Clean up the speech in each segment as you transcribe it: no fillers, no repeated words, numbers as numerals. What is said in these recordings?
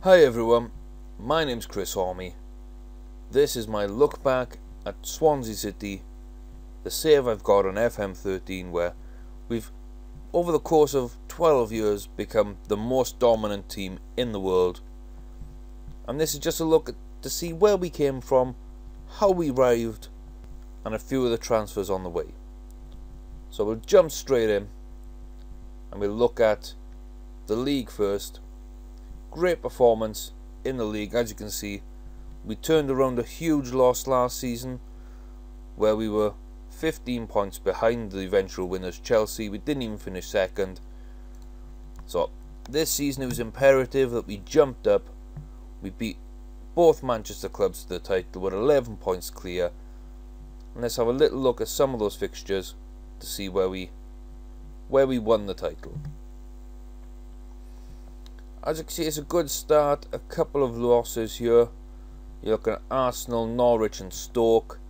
Hi everyone, my name's Ormie. This is my look back at Swansea City, the save I've got on FM13, where we've, over the course of 12 years, become the most dominant team in the world. And this is just a look to see where we came from, how we arrived, and a few of the transfers on the way. So we'll jump straight in, and we'll look at the league first. Great performance in the league. As you can see, we turned around a huge loss last season where we were 15 points behind the eventual winners Chelsea. We didn't even finish second. So this season it was imperative that we jumped up. We beat both Manchester clubs to the title. We're 11 points clear. And let's have a little look at some of those fixtures to see where we won the title. As you can see, it's a good start. A couple of losses here. You're looking at Arsenal, Norwich and Stoke.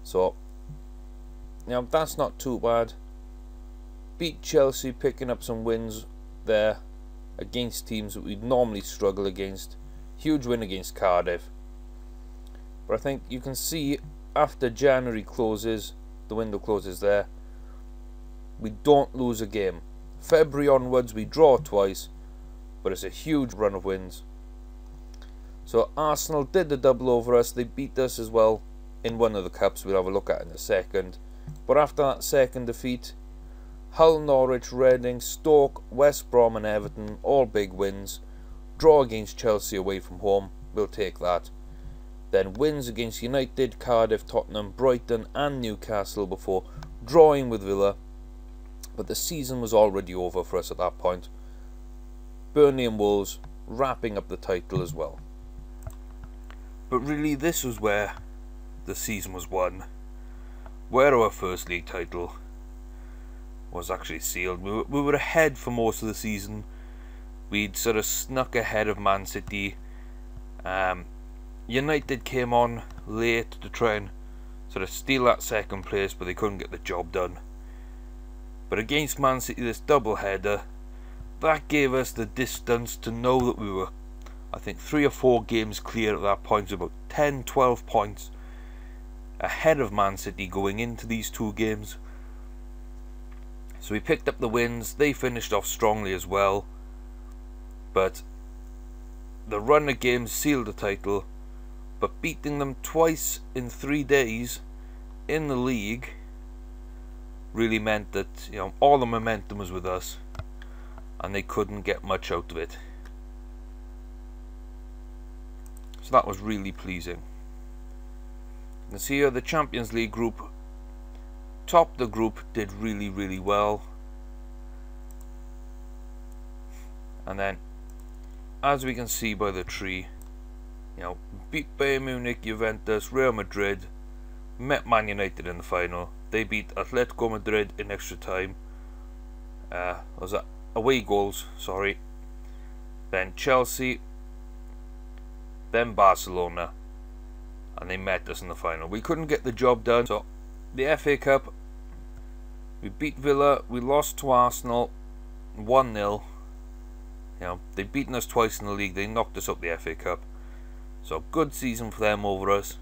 So, that's not too bad. Beat Chelsea, picking up some wins there against teams that we'd normally struggle against. Huge win against Cardiff. But I think you can see after January closes, the window closes there, we don't lose a game. February onwards we draw twice, but it's a huge run of wins. So Arsenal did the double over us. They beat us as well in one of the cups we'll have a look at in a second. But after that second defeat, Hull, Norwich, Reading, Stoke, West Brom and Everton, all big wins. Draw against Chelsea away from home, we'll take that. Then wins against United, Cardiff, Tottenham, Brighton and Newcastle before drawing with Villa. But the season was already over for us at that point. Burnley and Wolves wrapping up the title as well. But really this was where the season was won, where our first league title was actually sealed. We were ahead for most of the season. We'd sort of snuck ahead of Man City. United came on late to try and sort of steal that second place, but they couldn't get the job done. But against Man City, this double header, that gave us the distance to know that we were, I think, 3 or 4 games clear at that point, about 10-12 points ahead of Man City going into these 2 games. So we picked up the wins. They finished off strongly as well, but the run of games sealed the title. But beating them twice in 3 days in the league really meant that all the momentum was with us, and they couldn't get much out of it. So that was really pleasing. You can see here the Champions League group topped the group, did really well. And then, as we can see by the tree, beat Bayern Munich, Juventus, Real Madrid, met Man United in the final. They beat Atletico Madrid in extra time. Was that away goals, sorry. Then Chelsea, then Barcelona, and they met us in the final. We couldn't get the job done. So the FA Cup, we beat Villa, we lost to Arsenal 1-0. They've beaten us twice in the league. They knocked us up the FA Cup. So good season for them over us.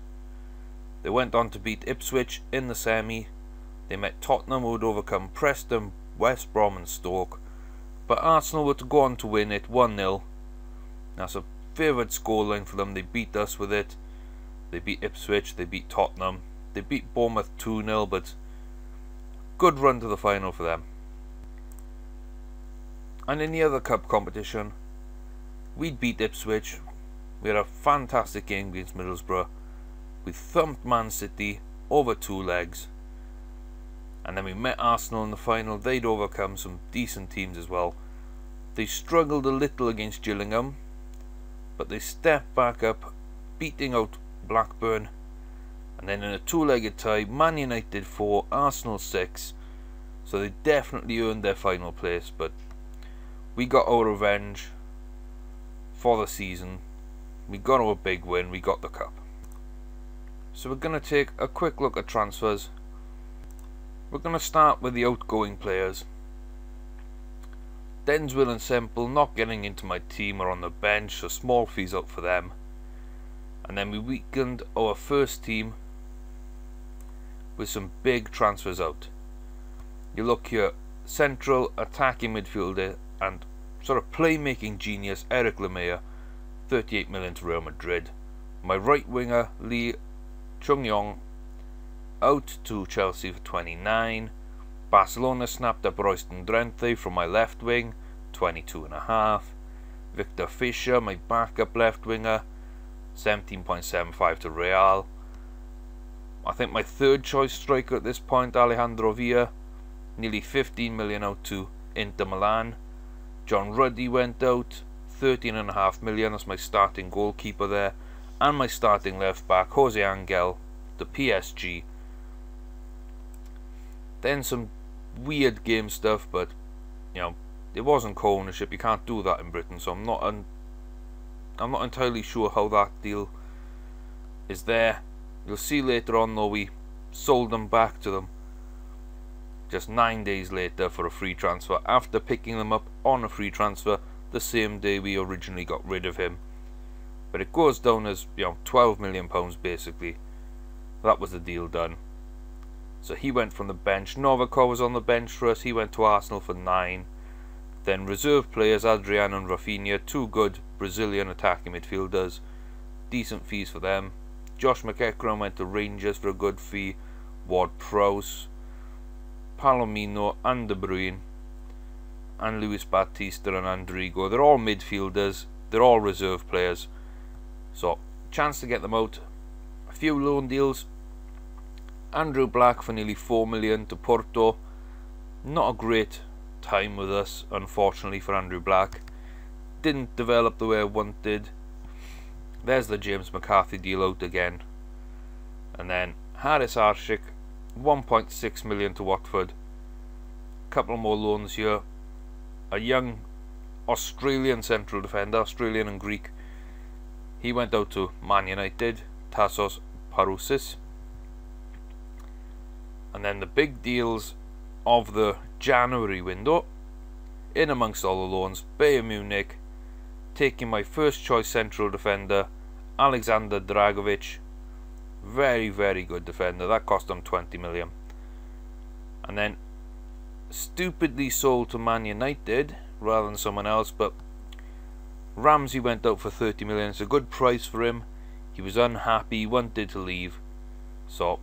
They went on to beat Ipswich in the semi. They met Tottenham, who would overcome Preston, West Brom and Stoke. But Arsenal were to go on to win it 1-0. That's a favourite scoreline for them. They beat us with it. They beat Ipswich, they beat Tottenham. They beat Bournemouth 2-0, but good run to the final for them. And in the other cup competition, we'd beat Ipswich. We had a fantastic game against Middlesbrough. We thumped Man City over 2 legs. And then we met Arsenal in the final. They'd overcome some decent teams as well. They struggled a little against Gillingham, but they stepped back up, beating out Blackburn. And then in a 2-legged tie, Man United 4, Arsenal 6. So they definitely earned their final place, but we got our revenge for the season. We got our big win, we got the cup. So we're going to take a quick look at transfers. We're going to start with the outgoing players. Denswell and Semple not getting into my team or on the bench, so small fees out for them. And then we weakened our first team with some big transfers out. You look here, central attacking midfielder and sort of playmaking genius Eric Lemire, 38 million to Real Madrid. My right winger Lee Chung-yong out to Chelsea for 29. Barcelona snapped up Royston Drenthe from my left wing, 22.5. Victor Fischer, my backup left winger, 17.75 to Real. I think my third choice striker at this point, Alejandro Villa, nearly 15 million out to Inter Milan. John Ruddy went out, 13.5 million as my starting goalkeeper there, and my starting left back Jose Angel to PSG. Then some weird game stuff, but you know, it wasn't co-ownership. You can't do that in Britain, so I'm not entirely sure how that deal is there. You'll see later on though, we sold them back to them just 9 days later for a free transfer, after picking them up on a free transfer the same day we originally got rid of him. But it goes down as, you know, £12 million basically. That was the deal done. So he went from the bench. Novikov was on the bench for us. He went to Arsenal for 9. Then reserve players Adrian and Rafinha, two good Brazilian attacking midfielders, decent fees for them. Josh McEachran went to Rangers for a good fee. Ward-Prowse, Palomino and De Bruyne, and Luis Batista and Andrigo. They're all midfielders. They're all reserve players. So, chance to get them out. A few loan deals. Andrew Black for nearly 4 million to Porto. Not a great time with us, unfortunately, for Andrew Black. Didn't develop the way I wanted. There's the James McCarthy deal out again. And then Haris Arshik, 1.6 million to Watford. Couple more loans here. A young Australian central defender, Australian and Greek. He went out to Man United, Tassos Parousis. And then the big deals of the January window, in amongst all the loans, Bayern Munich taking my first choice central defender, Alexander Dragovic. Very, very good defender. That cost them 20 million. And then stupidly sold to Man United rather than someone else, but Ramsey went out for 30 million. It's a good price for him. He was unhappy, he wanted to leave. So,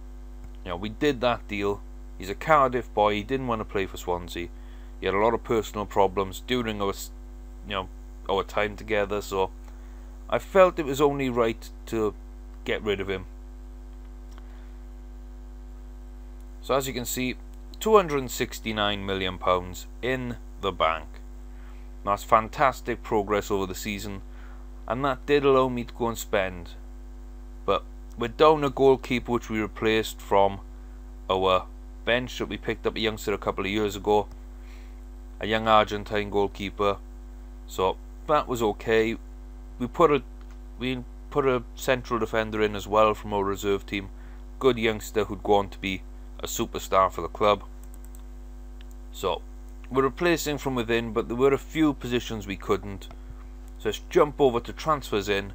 you know, we did that deal. He's a Cardiff boy. He didn't want to play for Swansea. He had a lot of personal problems during our, our time together. So I felt it was only right to get rid of him. So as you can see, £269 million in the bank. That's fantastic progress over the season, and that did allow me to go and spend. But we're down a goalkeeper which we replaced from our bench that we picked up a youngster a couple of years ago, a young Argentine goalkeeper. So that was okay. We put a central defender in as well from our reserve team, good youngster who'd go on to be a superstar for the club. So we're replacing from within, but there were a few positions we couldn't. So let's jump over to transfers in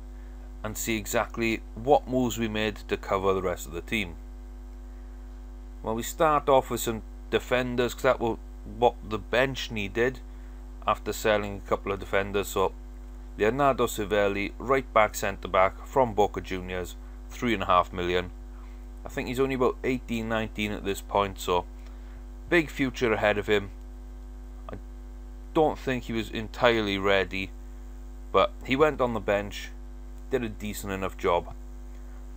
and see exactly what moves we made to cover the rest of the team. Well, we start off with some defenders, because that was what the bench needed after selling a couple of defenders. So Leonardo Civelli, right back, centre back from Boca Juniors, 3.5 million. I think he's only about 18, 19 at this point, so big future ahead of him. I don't think he was entirely ready, but he went on the bench, did a decent enough job.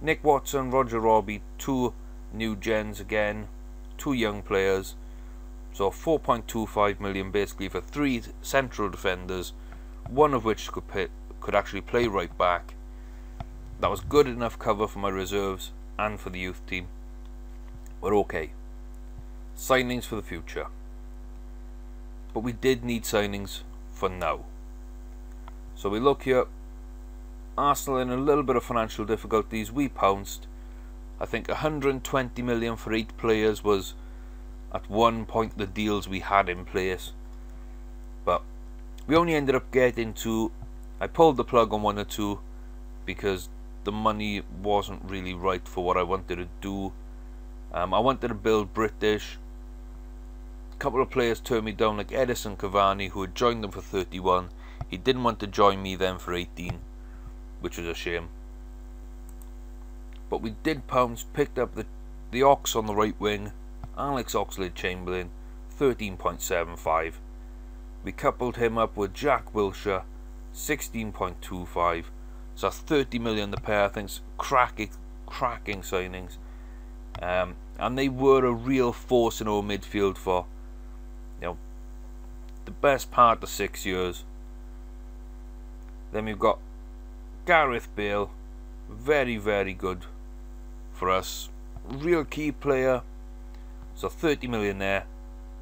Nick Watson, Roger Robbie, two new gens again, two young players. So 4.25 million basically for three central defenders, one of which could actually play right back. That was good enough cover for my reserves and for the youth team. We're okay. Signings for the future. But we did need signings for now. So we look here. Arsenal in a little bit of financial difficulties. We pounced. I think 120 million for 8 players was at one point the deals we had in place. But We only ended up getting to, I pulled the plug on 1 or 2 because the money wasn't really right for what I wanted to do. I wanted to build British. A couple of players turned me down, like Edison Cavani, who had joined them for 31. He didn't want to join me then for 18, which was a shame. But we did pounce, picked up the Ox on the right wing, Alex Oxlade-Chamberlain, 13.75. We coupled him up with Jack Wilshere, 16.25. So 30 million the pair. I think cracking signings. And they were a real force in our midfield for, you know, the best part of 6 years. Then we've got Gareth Bale, very, very good for us. Real key player. So 30 million there.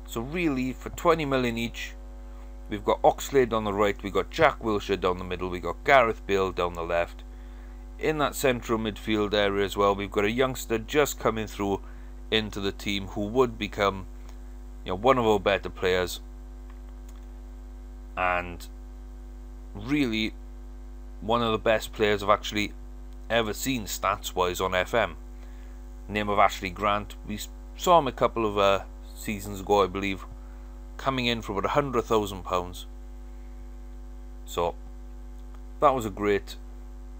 So really, for 20 million each, we've got Oxlade on the right, we've got Jack Wilshere down the middle, we've got Gareth Bale down the left. In that central midfield area as well, we've got a youngster just coming through into the team who would become, you know, one of our better players. And really, one of the best players I've actually ever seen stats-wise on FM. Name of Ashley Grant. We saw him a couple of seasons ago, I believe, coming in for about £100,000. So that was a great,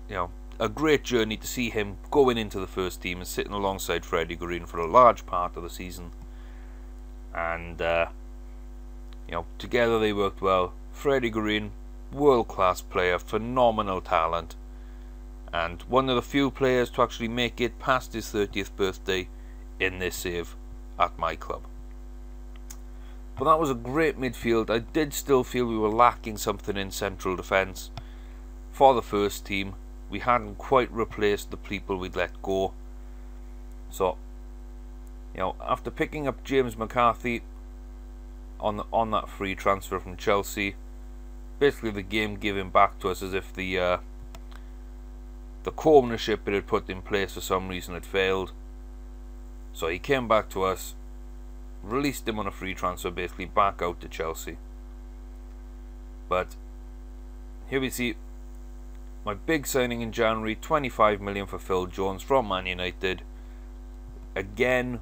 you know, a great journey to see him going into the first team and sitting alongside Freddie Green for a large part of the season. And you know, together they worked well. Freddie Green, world-class player, phenomenal talent, and one of the few players to actually make it past his 30th birthday in this save at my club. But that was a great midfield. I did still feel we were lacking something in central defence. For the first team, we hadn't quite replaced the people we'd let go. So, you know, after picking up James McCarthy on that free transfer from Chelsea, basically the game giving back to us as if the co-ownership it had put in place for some reason had failed. So he came back to us, released him on a free transfer, basically back out to Chelsea. But here we see my big signing in January, 25 million for Phil Jones from Man United. Again,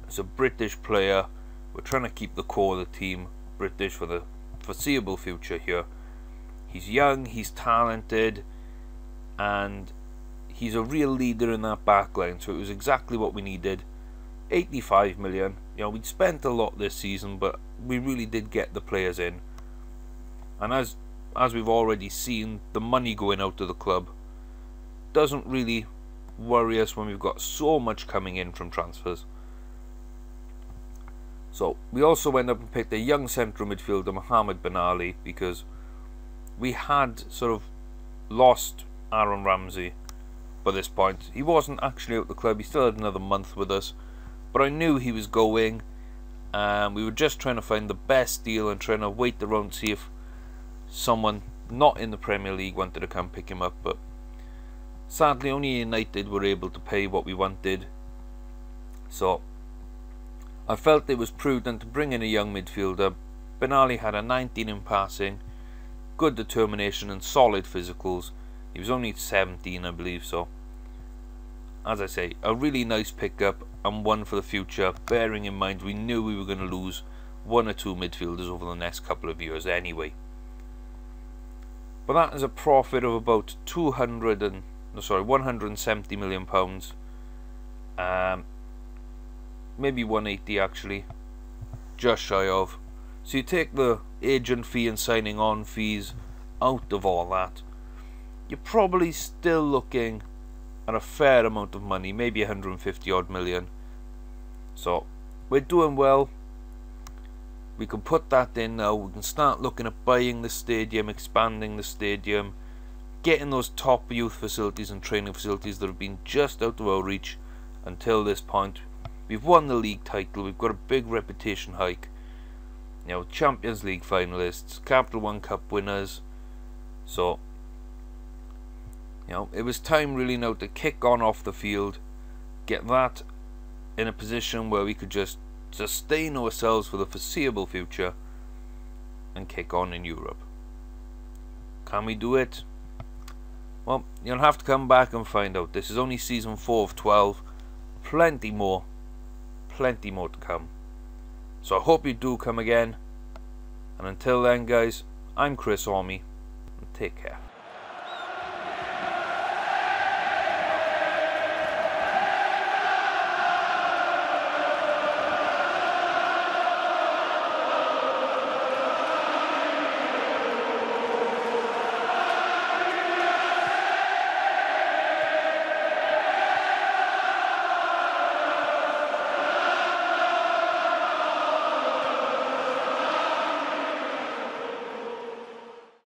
as a British player, we're trying to keep the core of the team British for the foreseeable future here. He's young, he's talented, and he's a real leader in that back line, so it was exactly what we needed. 85 million. You know, we'd spent a lot this season, but we really did get the players in. And as we've already seen, the money going out of the club doesn't really worry us when we've got so much coming in from transfers. So we also went up and picked a young central midfielder, Mohamed Ben Ali, because we had sort of lost Aaron Ramsey by this point. He wasn't actually out the club, he still had another month with us, but I knew he was going, and we were just trying to find the best deal and trying to wait around to see if someone not in the Premier League wanted to come pick him up. But sadly only United were able to pay what we wanted, so I felt it was prudent to bring in a young midfielder. Ben Ali had a 19 in passing, good determination and solid physicals. He was only 17, I believe, so as I say, a really nice pickup and one for the future, bearing in mind we knew we were going to lose one or two midfielders over the next couple of years anyway. But that is a profit of about 170 million pounds. Maybe 180 actually, just shy of. So you take the agent fee and signing on fees out of all that, you're probably still looking at a fair amount of money, maybe 150 odd million. So we're doing well. We can put that in now. We can start looking at buying the stadium, expanding the stadium, getting those top youth facilities and training facilities that have been just out of our reach until this point. We've won the league title, we've got a big reputation hike, you know, Champions League finalists, Capital One Cup winners. So, you know, it was time really now to kick on off the field, get that in a position where we could just sustain ourselves for the foreseeable future and kick on in Europe. Can we do it? Well, you'll have to come back and find out. This is only season 4 of 12. Plenty more to come. So I hope you do come again. And until then, guys, I'm Chris Ormie, and take care.